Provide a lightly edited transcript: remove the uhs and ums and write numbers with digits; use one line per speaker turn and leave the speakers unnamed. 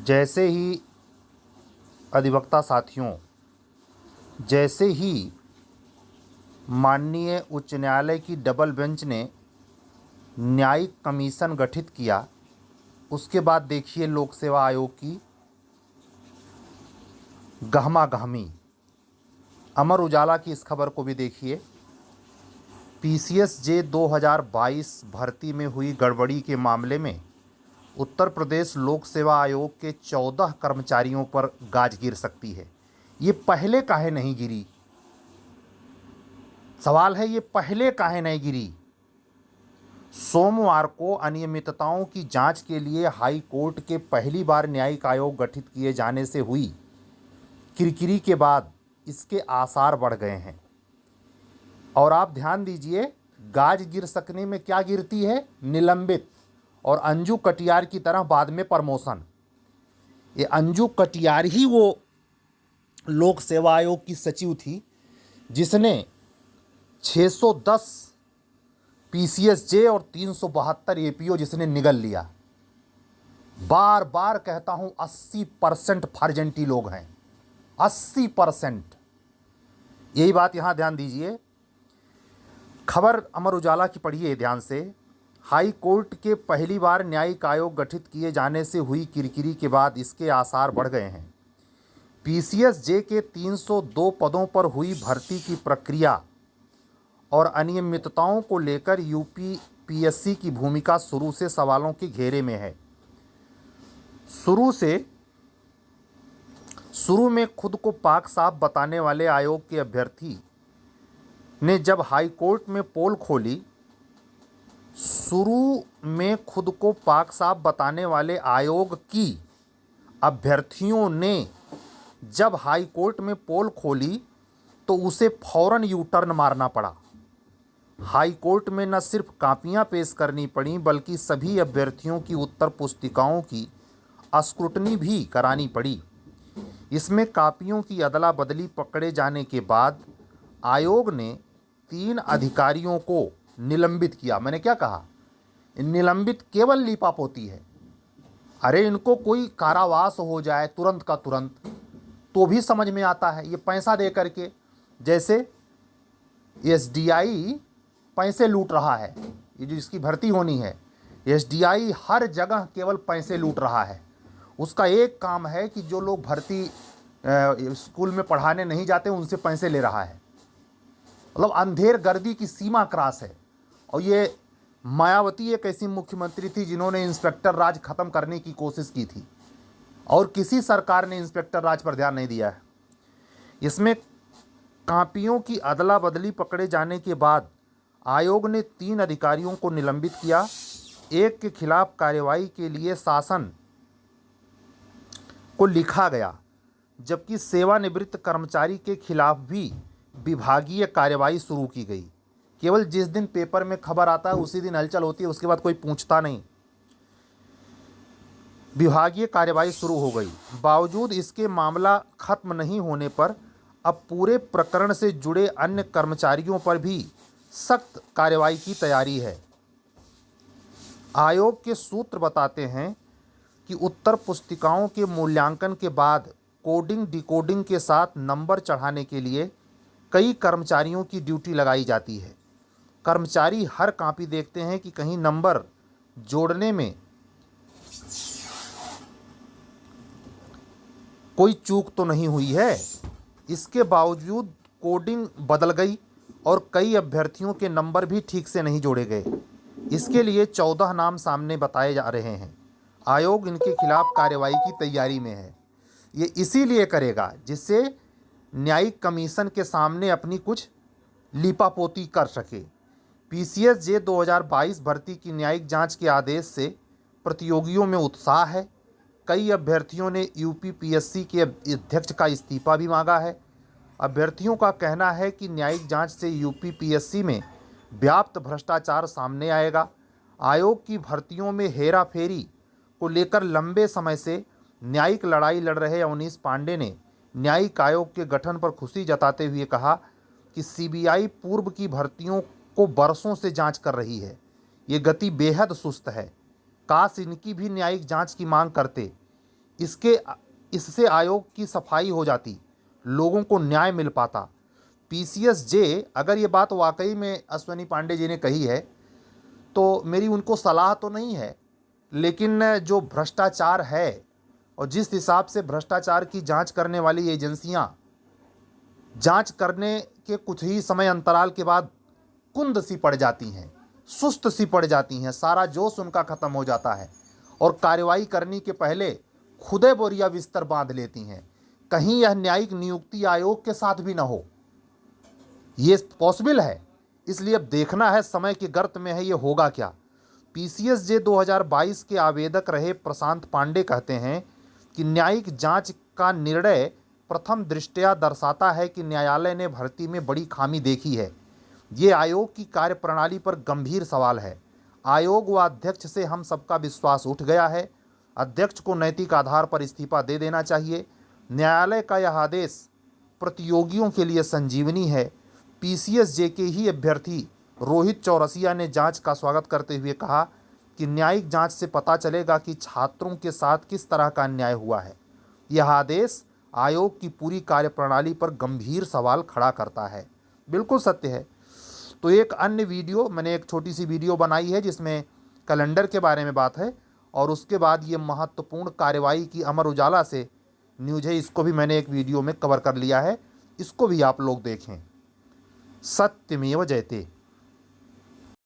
जैसे ही अधिवक्ता साथियों, जैसे ही माननीय उच्च न्यायालय की डबल बेंच ने न्यायिक कमीशन गठित किया, उसके बाद देखिए लोक सेवा आयोग की गहमा-गहमी। अमर उजाला की इस खबर को भी देखिए। पीसीएस-जे 2022 भर्ती में हुई गड़बड़ी के मामले में उत्तर प्रदेश लोक सेवा आयोग के 14 कर्मचारियों पर गाज गिर सकती है। ये पहले काहे नहीं गिरी? सवाल है, ये पहले काहे नहीं गिरी? सोमवार को अनियमितताओं की जांच के लिए हाई कोर्ट के पहली बार न्यायिक आयोग गठित किए जाने से हुई किरकिरी के बाद इसके आसार बढ़ गए हैं। और आप ध्यान दीजिए, गाज गिर सकने में क्या गिरती है? निलंबित। और अंजू कटियार की तरह बाद में प्रमोशन। ये अंजू कटियार ही वो लोक सेवा आयोग की सचिव थी जिसने 610 पीसीएस-जे और 372 एपीओ जिसने निगल लिया। बार बार कहता हूं, 80% फर्जेंटी लोग हैं, 80%। यही बात यहां ध्यान दीजिए। खबर अमर उजाला की पढ़िए ध्यान से। हाई कोर्ट के पहली बार न्यायिक आयोग गठित किए जाने से हुई किरकिरी के बाद इसके आसार बढ़ गए हैं। पीसीएस-जे के 302 पदों पर हुई भर्ती की प्रक्रिया और अनियमितताओं को लेकर यूपी पीएससी की भूमिका शुरू से सवालों के घेरे में है। शुरू में खुद को पाक साफ बताने वाले आयोग के अभ्यर्थी ने जब हाई कोर्ट में पोल खोली, शुरू में खुद को पाक साफ बताने वाले आयोग की अभ्यर्थियों ने जब हाई कोर्ट में पोल खोली तो उसे फौरन यू टर्न मारना पड़ा। हाई कोर्ट में न सिर्फ कापियां पेश करनी पड़ी बल्कि सभी अभ्यर्थियों की उत्तर पुस्तिकाओं की स्क्रूटनी भी करानी पड़ी। इसमें कापियों की अदला बदली पकड़े जाने के बाद आयोग ने 3 अधिकारियों को निलंबित किया। मैंने क्या कहा? निलंबित केवल लीपापोती है। अरे इनको कोई कारावास हो जाए तुरंत का तुरंत तो भी समझ में आता है। ये पैसा दे करके, जैसे एसडीआई पैसे लूट रहा है, ये जो इसकी भर्ती होनी है, एसडीआई हर जगह केवल पैसे लूट रहा है। उसका एक काम है कि जो लोग भर्ती स्कूल में पढ़ाने नहीं जाते उनसे पैसे ले रहा है। मतलब अंधेर गर्दी की सीमा क्रॉस है। और ये मायावती एक ऐसी मुख्यमंत्री थी जिन्होंने इंस्पेक्टर राज खत्म करने की कोशिश की थी और किसी सरकार ने इंस्पेक्टर राज पर ध्यान नहीं दिया है। इसमें कापियों की अदला बदली पकड़े जाने के बाद आयोग ने 3 अधिकारियों को निलंबित किया। एक के खिलाफ कार्रवाई के लिए शासन को लिखा गया, जबकि सेवानिवृत्त कर्मचारी के खिलाफ भी विभागीय कार्रवाई शुरू की गई। केवल जिस दिन पेपर में खबर आता है उसी दिन हलचल होती है, उसके बाद कोई पूछता नहीं। विभागीय कार्रवाई शुरू हो गई। बावजूद इसके मामला खत्म नहीं होने पर अब पूरे प्रकरण से जुड़े अन्य कर्मचारियों पर भी सख्त कार्रवाई की तैयारी है। आयोग के सूत्र बताते हैं कि उत्तर पुस्तिकाओं के मूल्यांकन के बाद कोडिंग डिकोडिंग के साथ नंबर चढ़ाने के लिए कई कर्मचारियों की ड्यूटी लगाई जाती है। कर्मचारी हर कॉपी देखते हैं कि कहीं नंबर जोड़ने में कोई चूक तो नहीं हुई है। इसके बावजूद कोडिंग बदल गई और कई अभ्यर्थियों के नंबर भी ठीक से नहीं जोड़े गए। इसके लिए 14 नाम सामने बताए जा रहे हैं। आयोग इनके खिलाफ कार्रवाई की तैयारी में है। ये इसीलिए करेगा जिससे न्यायिक कमीशन के सामने अपनी कुछ लीपापोती कर सके। पीसीएस-जे 2022 भर्ती की न्यायिक जांच के आदेश से प्रतियोगियों में उत्साह है। कई अभ्यर्थियों ने यूपी पीएससी के अध्यक्ष का इस्तीफा भी मांगा है। अभ्यर्थियों का कहना है कि न्यायिक जांच से यूपी पीएससी में व्याप्त भ्रष्टाचार सामने आएगा। आयोग की भर्तियों में हेरा फेरी को लेकर लंबे समय से न्यायिक लड़ाई लड़ रहे अवनीश पांडे ने न्यायिक आयोग के गठन पर खुशी जताते हुए कहा कि सीबीआई पूर्व की भर्तियों को बरसों से जांच कर रही है। ये गति बेहद सुस्त है। काश इनकी भी न्यायिक जांच की मांग करते। इसके इससे आयोग की सफाई हो जाती, लोगों को न्याय मिल पाता। पीसीएस जे, अगर ये बात वाकई में अश्वनी पांडे जी ने कही है तो मेरी उनको सलाह तो नहीं है, लेकिन जो भ्रष्टाचार है और जिस हिसाब से भ्रष्टाचार की जांच करने वाली एजेंसियां जांच करने के कुछ ही समय अंतराल के बाद कुंद सी पड़ जाती हैं, सुस्त सी पड़ जाती हैं, सारा जोश उनका ख़त्म हो जाता है और कार्रवाई करने के पहले खुदे बोरिया बिस्तर बांध लेती हैं। कहीं यह न्यायिक नियुक्ति आयोग के साथ भी ना हो, ये पॉसिबल है। इसलिए अब देखना है, समय के गर्त में है, ये होगा क्या। पीसीएस जे 2022 के आवेदक रहे प्रशांत पांडे कहते हैं कि न्यायिक जांच का निर्णय प्रथम दृष्टया दर्शाता है कि न्यायालय ने भर्ती में बड़ी खामी देखी है। ये आयोग की कार्यप्रणाली पर गंभीर सवाल है। आयोग व अध्यक्ष से हम सबका विश्वास उठ गया है। अध्यक्ष को नैतिक आधार पर इस्तीफा दे देना चाहिए। न्यायालय का यह आदेश प्रतियोगियों के लिए संजीवनी है। पीसीएस जे के ही अभ्यर्थी रोहित चौरसिया ने जांच का स्वागत करते हुए कहा कि न्यायिक जांच से पता चलेगा कि छात्रों के साथ किस तरह का अन्याय हुआ है। यह आदेश आयोग की पूरी कार्यप्रणाली पर गंभीर सवाल खड़ा करता है। बिल्कुल सत्य है। तो एक अन्य वीडियो, मैंने एक छोटी सी वीडियो बनाई है जिसमें कैलेंडर के बारे में बात है और उसके बाद ये महत्वपूर्ण कार्रवाई की अमर उजाला से न्यूज़ है, इसको भी मैंने एक वीडियो में कवर कर लिया है, इसको भी आप लोग देखें। सत्यमेव जयते।